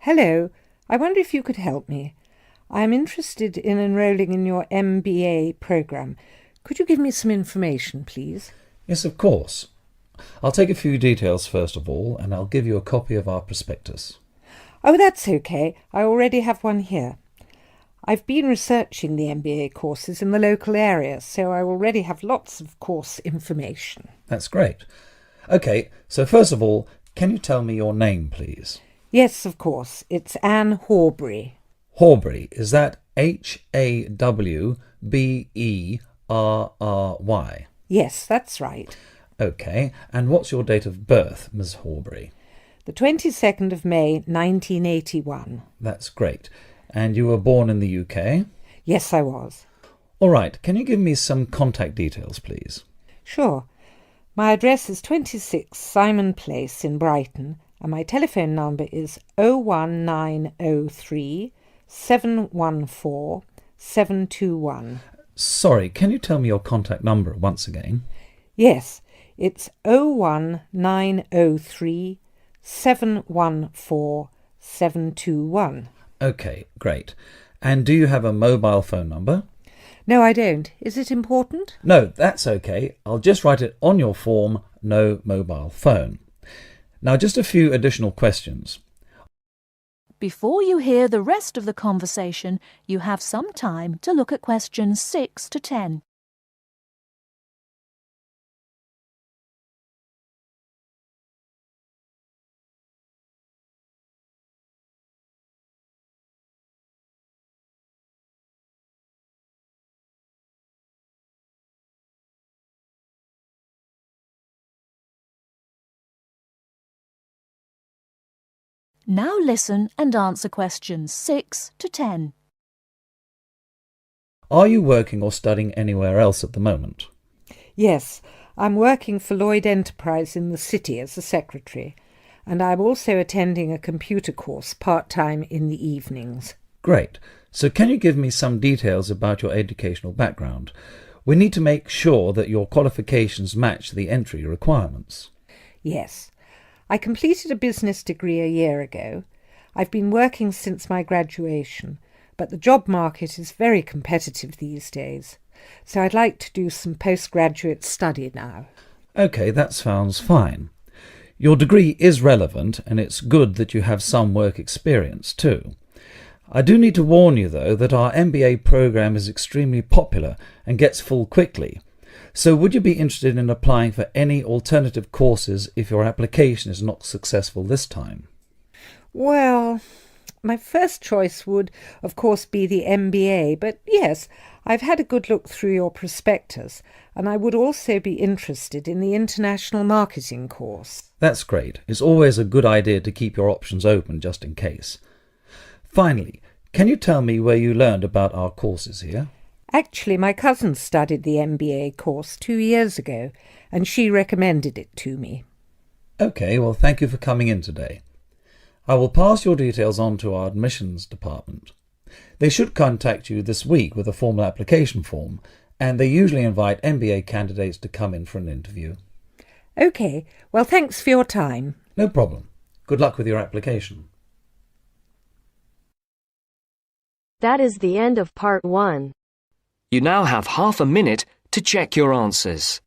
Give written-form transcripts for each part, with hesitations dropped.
Hello, I wonder if you could help me. I am interested in enrolling in your MBA program. Could you give me some information, please? Yes, of course. I'll take a few details first of all, and I'll give you a copy of our prospectus. Oh, that's okay. I already have one here. I've been researching the MBA courses in the local area, so I already have lots of course information. That's great. Okay, so first of all, can you tell me your name, please? Yes, of course. It's Anne Horbury. Horbury, is that Hawberry? Yes, that's right. Okay, and what's your date of birth, Miss Horbury? The 22nd of May, 1981. That's great. And you were born in the UK? Yes, I was. All right, can you give me some contact details, please? Sure. My address is 26 Simon Place in Brighton, and my telephone number is 01903 714 721. Sorry, can you tell me your contact number once again? Yes, it's 01903 714 721. Okay, great. And do you have a mobile phone number? No, I don't. Is it important? No, that's okay. I'll just write it on your form, no mobile phone. Now, just a few additional questions. Before you hear the rest of the conversation, you have some time to look at questions 6 to 10. Now listen and answer questions 6 to 10. Are you working or studying anywhere else at the moment? Yes, I'm working for Lloyd Enterprise in the city as a secretary, and I'm also attending a computer course part-time in the evenings. Great. So can you give me some details about your educational background? We need to make sure that your qualifications match the entry requirements. Yes. I completed a business degree a year ago. I've been working since my graduation, but the job market is very competitive these days, so I'd like to do some postgraduate study now. Okay, that sounds fine. Your degree is relevant, and it's good that you have some work experience too. I do need to warn you, though, that our MBA program is extremely popular and gets full quickly. So would you be interested in applying for any alternative courses if your application is not successful this time? Well, my first choice would, of course, be the MBA, but yes, I've had a good look through your prospectus, and I would also be interested in the international marketing course. That's great. It's always a good idea to keep your options open just in case. Finally, can you tell me where you learned about our courses here? Actually, my cousin studied the MBA course 2 years ago, and she recommended it to me. Okay, well, thank you for coming in today. I will pass your details on to our admissions department. They should contact you this week with a formal application form, and they usually invite MBA candidates to come in for an interview. Okay, well, thanks for your time. No problem. Good luck with your application. That is the end of part 1. You now have half a minute to check your answers.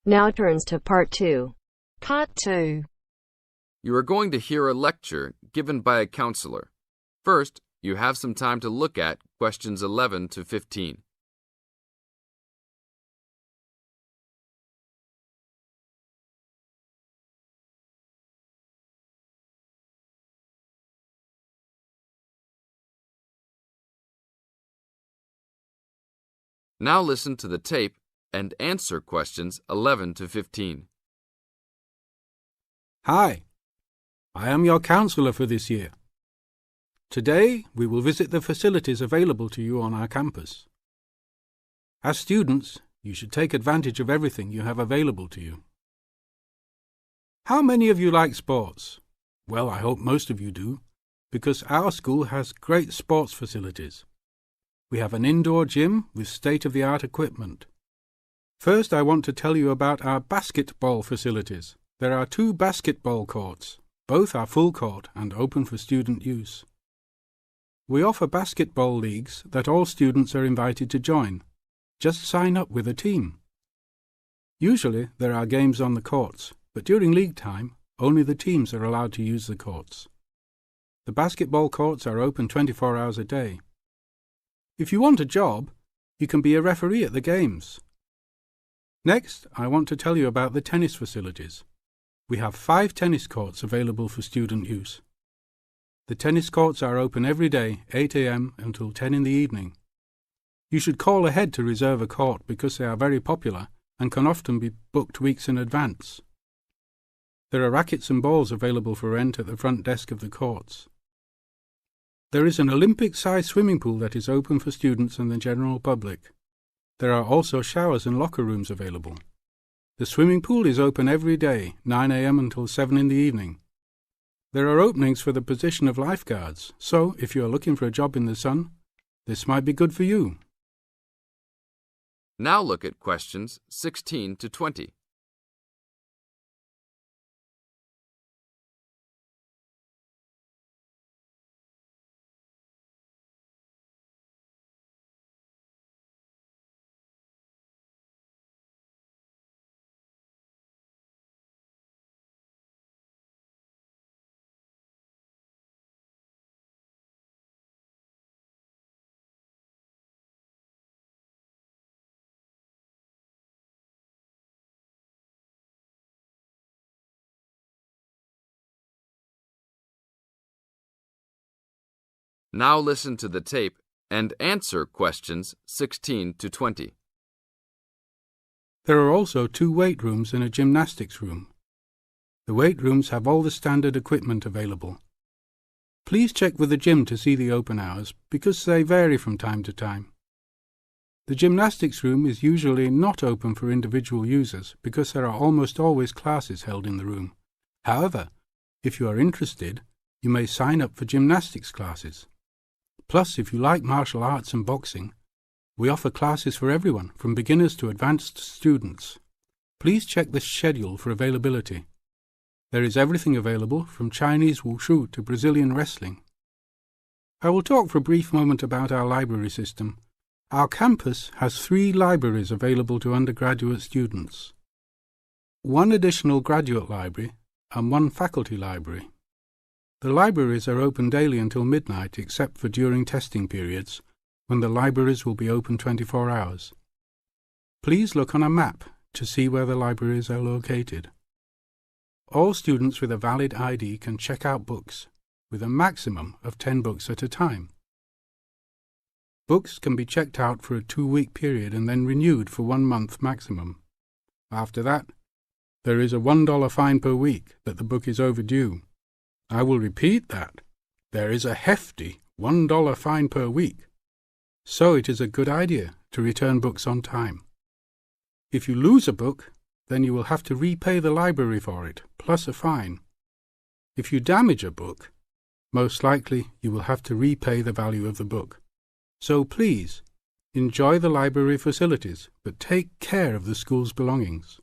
Now turns to part 2. Part 2. You are going to hear a lecture given by a counselor. First, you have some time to look at questions 11 to 15. Now listen to the tape and answer questions 11 to 15. Hi, I am your counsellor for this year. Today, we will visit the facilities available to you on our campus. As students, you should take advantage of everything you have available to you. How many of you like sports? Well, I hope most of you do, because our school has great sports facilities. We have an indoor gym with state-of-the-art equipment. First, I want to tell you about our basketball facilities. There are 2 basketball courts. Both are full court and open for student use. We offer basketball leagues that all students are invited to join. Just sign up with a team. Usually there are games on the courts, but during league time, only the teams are allowed to use the courts. The basketball courts are open 24 hours a day. If you want a job, you can be a referee at the games. Next, I want to tell you about the tennis facilities. We have 5 tennis courts available for student use. The tennis courts are open every day, 8 a.m. until 10 in the evening. You should call ahead to reserve a court because they are very popular and can often be booked weeks in advance. There are rackets and balls available for rent at the front desk of the courts. There is an Olympic-sized swimming pool that is open for students and the general public. There are also showers and locker rooms available. The swimming pool is open every day, 9 a.m. until 7 in the evening. There are openings for the position of lifeguards, so if you are looking for a job in the sun, this might be good for you. Now look at questions 16 to 20. Now listen to the tape and answer questions 16 to 20. There are also 2 weight rooms and a gymnastics room. The weight rooms have all the standard equipment available. Please check with the gym to see the open hours because they vary from time to time. The gymnastics room is usually not open for individual users because there are almost always classes held in the room. However, if you are interested, you may sign up for gymnastics classes. Plus, if you like martial arts and boxing, we offer classes for everyone, from beginners to advanced students. Please check the schedule for availability. There is everything available, from Chinese wushu to Brazilian wrestling. I will talk for a brief moment about our library system. Our campus has 3 libraries available to undergraduate students, 1 additional graduate library and 1 faculty library. The libraries are open daily until midnight except for during testing periods, when the libraries will be open 24 hours. Please look on a map to see where the libraries are located. All students with a valid ID can check out books, with a maximum of 10 books at a time. Books can be checked out for a 2-week period and then renewed for 1 month maximum. After that, there is a $1 fine per week that the book is overdue. I will repeat that. There is a hefty $1 fine per week. So it is a good idea to return books on time. If you lose a book, then you will have to repay the library for it, plus a fine. If you damage a book, most likely you will have to repay the value of the book. So please, enjoy the library facilities, but take care of the school's belongings.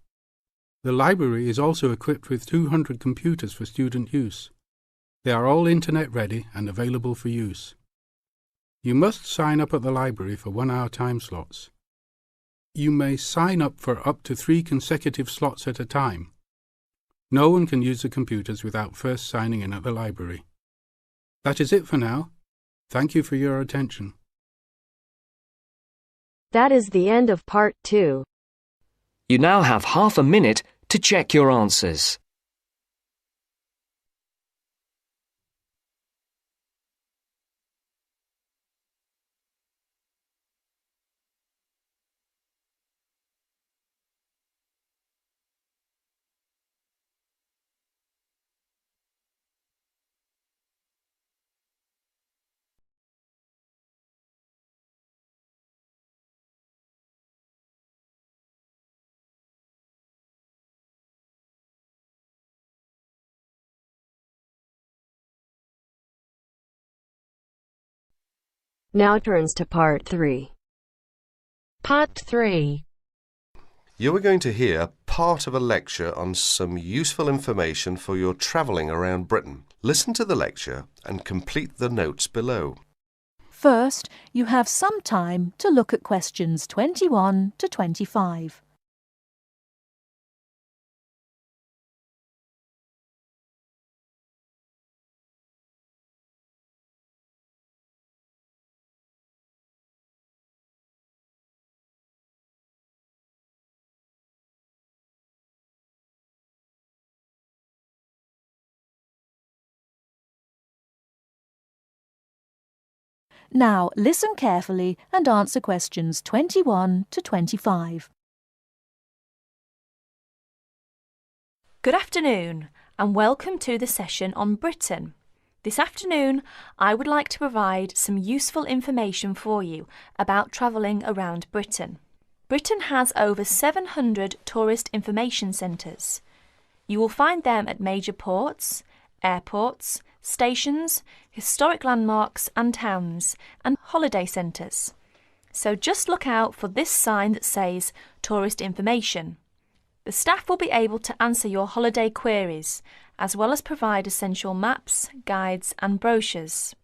The library is also equipped with 200 computers for student use. They are all internet ready and available for use. You must sign up at the library for 1-hour time slots. You may sign up for up to 3 consecutive slots at a time. No one can use the computers without first signing in at the library. That is it for now. Thank you for your attention. That is the end of part 2. You now have half a minute to check your answers. Now turns to part 3. Part 3. You are going to hear part of a lecture on some useful information for your travelling around Britain. Listen to the lecture and complete the notes below. First, you have some time to look at questions 21 to 25. Now listen carefully and answer questions 21 to 25. Good afternoon and welcome to the session on Britain. This afternoon I would like to provide some useful information for you about travelling around Britain. Britain has over 700 tourist information centres. You will find them at major ports, airports, stations, historic landmarks and towns, and holiday centres. So just look out for this sign that says Tourist Information. The staff will be able to answer your holiday queries, as well as provide essential maps, guides and brochures.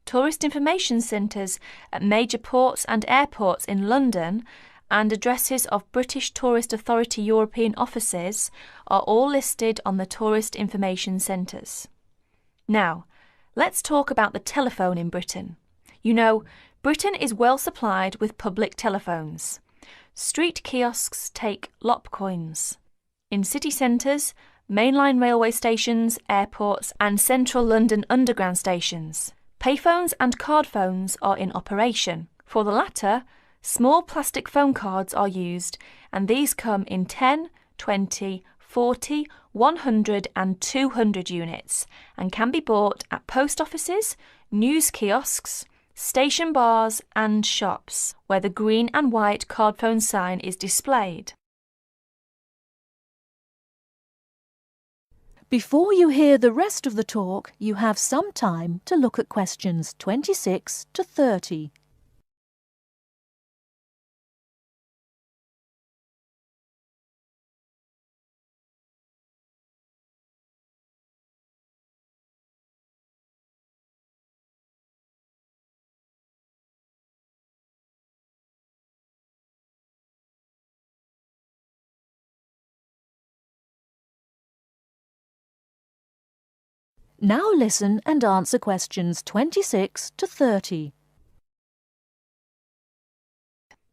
Tourist information centres at major ports and airports in London and addresses of British Tourist Authority European offices are all listed on the Tourist Information Centres. Now, let's talk about the telephone in Britain. You know, Britain is well supplied with public telephones. Street kiosks take lop coins. In city centres, mainline railway stations, airports and central London underground stations, payphones and card phones are in operation. For the latter, small plastic phone cards are used, and these come in 10, 20, 40, 100 and 200 units and can be bought at post offices, news kiosks, station bars and shops where the green and white card phone sign is displayed. Before you hear the rest of the talk, you have some time to look at questions 26 to 30. Now listen and answer questions 26 to 30.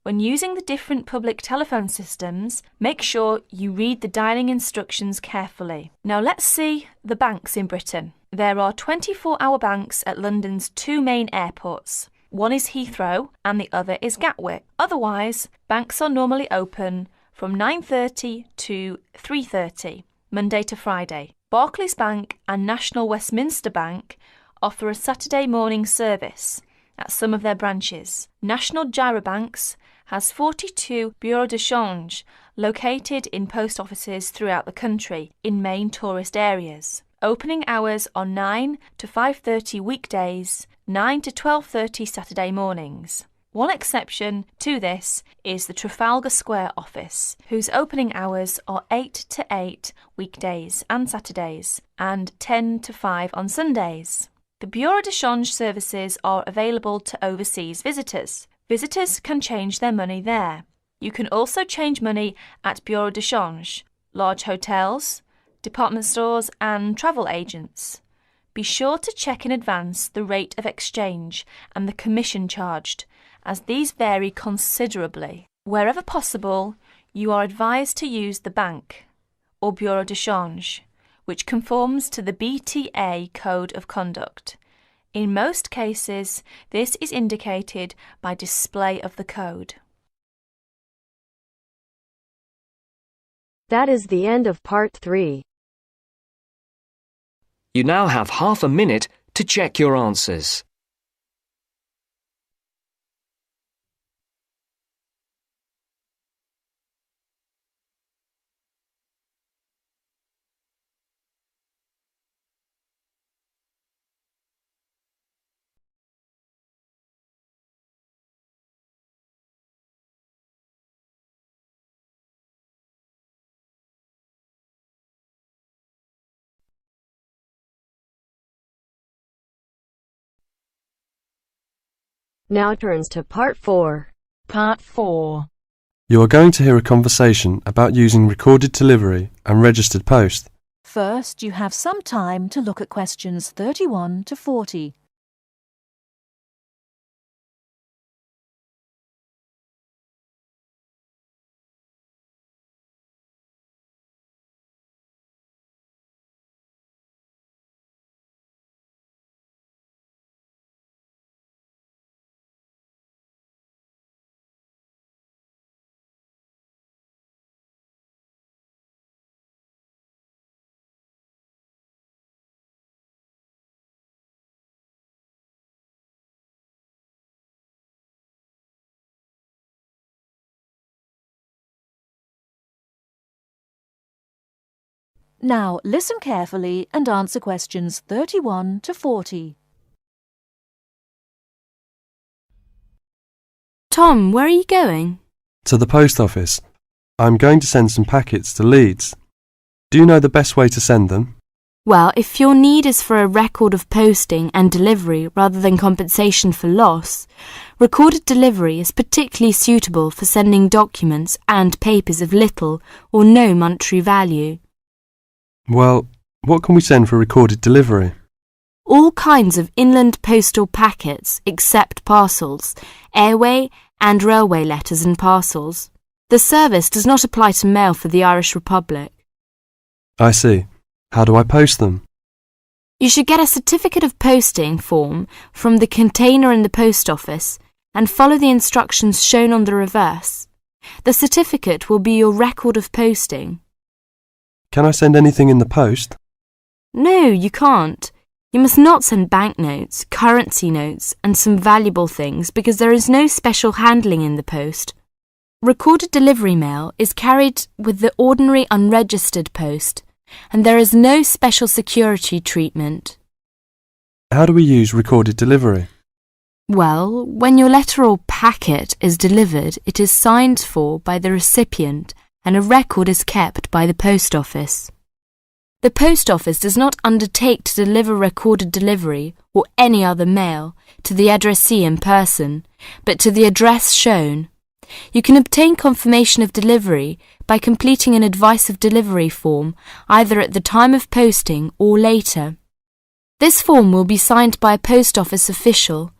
When using the different public telephone systems, make sure you read the dialling instructions carefully. Now let's see the banks in Britain. There are 24-hour banks at London's two main airports. One is Heathrow and the other is Gatwick. Otherwise, banks are normally open from 9:30 to 3:30, Monday to Friday. Barclays Bank and National Westminster Bank offer a Saturday morning service at some of their branches. National Gyrobanks has 42 bureaux de change located in post offices throughout the country in main tourist areas. Opening hours are 9 to 5:30 weekdays, 9 to 12:30 Saturday mornings. One exception to this is the Trafalgar Square office, whose opening hours are 8 to 8 weekdays and Saturdays, and 10 to 5 on Sundays. The Bureau de Change services are available to overseas visitors. Visitors can change their money there. You can also change money at Bureau de Change, large hotels, department stores and travel agents. Be sure to check in advance the rate of exchange and the commission charged, as these vary considerably. Wherever possible, you are advised to use the bank or Bureau de Change, which conforms to the BTA Code of Conduct. In most cases, this is indicated by display of the code. That is the end of part 3. You now have half a minute to check your answers. Now turns to Part 4. Part 4. You are going to hear a conversation about using recorded delivery and registered post. First, you have some time to look at questions 31 to 40. Now, listen carefully and answer questions 31 to 40. Tom, where are you going? To the post office. I'm going to send some packets to Leeds. Do you know the best way to send them? Well, if your need is for a record of posting and delivery rather than compensation for loss, recorded delivery is particularly suitable for sending documents and papers of little or no monetary value. Well, what can we send for recorded delivery? All kinds of inland postal packets except parcels, airway and railway letters and parcels. The service does not apply to mail for the Irish Republic. I see. How do I post them? You should get a certificate of posting form from the container in the post office and follow the instructions shown on the reverse. The certificate will be your record of posting. Can I send anything in the post? No, you can't. You must not send banknotes, currency notes, and some valuable things because there is no special handling in the post. Recorded delivery mail is carried with the ordinary unregistered post, and there is no special security treatment. How do we use recorded delivery? Well, when your letter or packet is delivered, it is signed for by the recipient and a record is kept by the post office. The post office does not undertake to deliver recorded delivery or any other mail to the addressee in person, but to the address shown. You can obtain confirmation of delivery by completing an advice of delivery form either at the time of posting or later. This form will be signed by a post office official,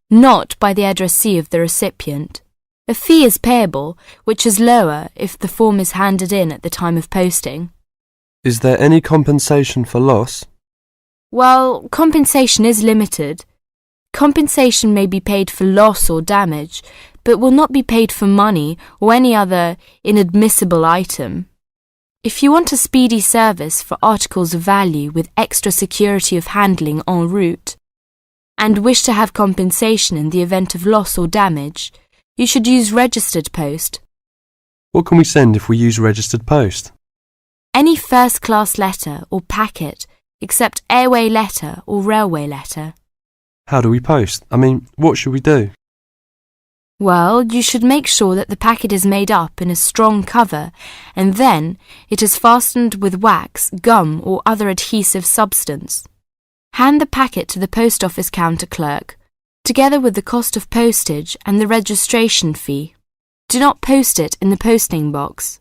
not by the addressee of the recipient. A fee is payable, which is lower if the form is handed in at the time of posting. Is there any compensation for loss? Well, compensation is limited. Compensation may be paid for loss or damage, but will not be paid for money or any other inadmissible item. If you want a speedy service for articles of value with extra security of handling en route, and wish to have compensation in the event of loss or damage, you should use registered post. What can we send if we use registered post? Any first-class letter or packet except airway letter or railway letter. How do we post? What should we do? Well, you should make sure that the packet is made up in a strong cover and then it is fastened with wax, gum or other adhesive substance. Hand the packet to the post office counter clerk, together with the cost of postage and the registration fee. Do not post it in the posting box.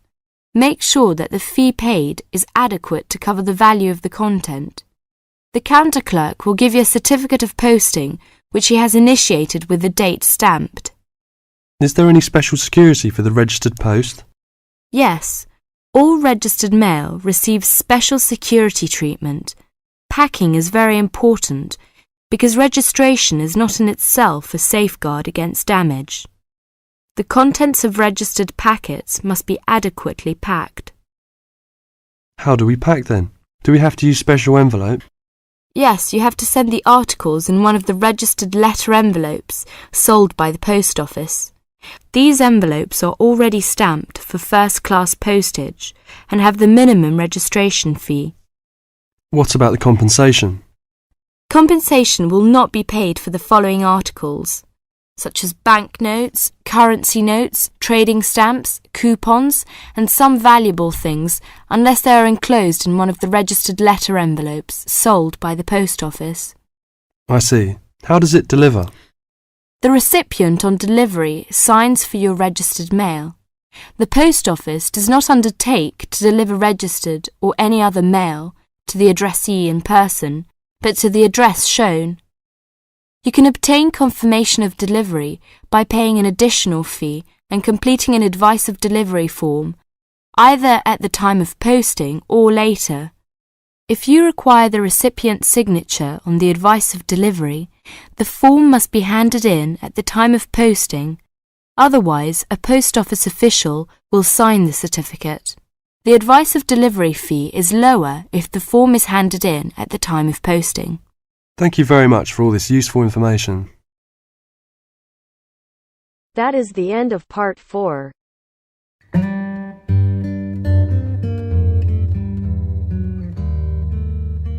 Make sure that the fee paid is adequate to cover the value of the content. The counter clerk will give you a certificate of posting which he has initiated with the date stamped. Is there any special security for the registered post? Yes, all registered mail receives special security treatment. Packing is very important because registration is not in itself a safeguard against damage. The contents of registered packets must be adequately packed. How do we pack then? Do we have to use special envelope? Yes, you have to send the articles in one of the registered letter envelopes sold by the post office. These envelopes are already stamped for first-class postage and have the minimum registration fee. What about the compensation? Compensation will not be paid for the following articles, such as banknotes, currency notes, trading stamps, coupons, and some valuable things, unless they are enclosed in one of the registered letter envelopes sold by the post office. I see. How does it deliver? The recipient on delivery signs for your registered mail. The post office does not undertake to deliver registered or any other mail to the addressee in person, but to the address shown. You can obtain confirmation of delivery by paying an additional fee and completing an advice of delivery form, either at the time of posting or later. If you require the recipient's signature on the advice of delivery, the form must be handed in at the time of posting. Otherwise, a post office official will sign the certificate. The advice of delivery fee is lower if the form is handed in at the time of posting. Thank you very much for all this useful information. That is the end of part 4.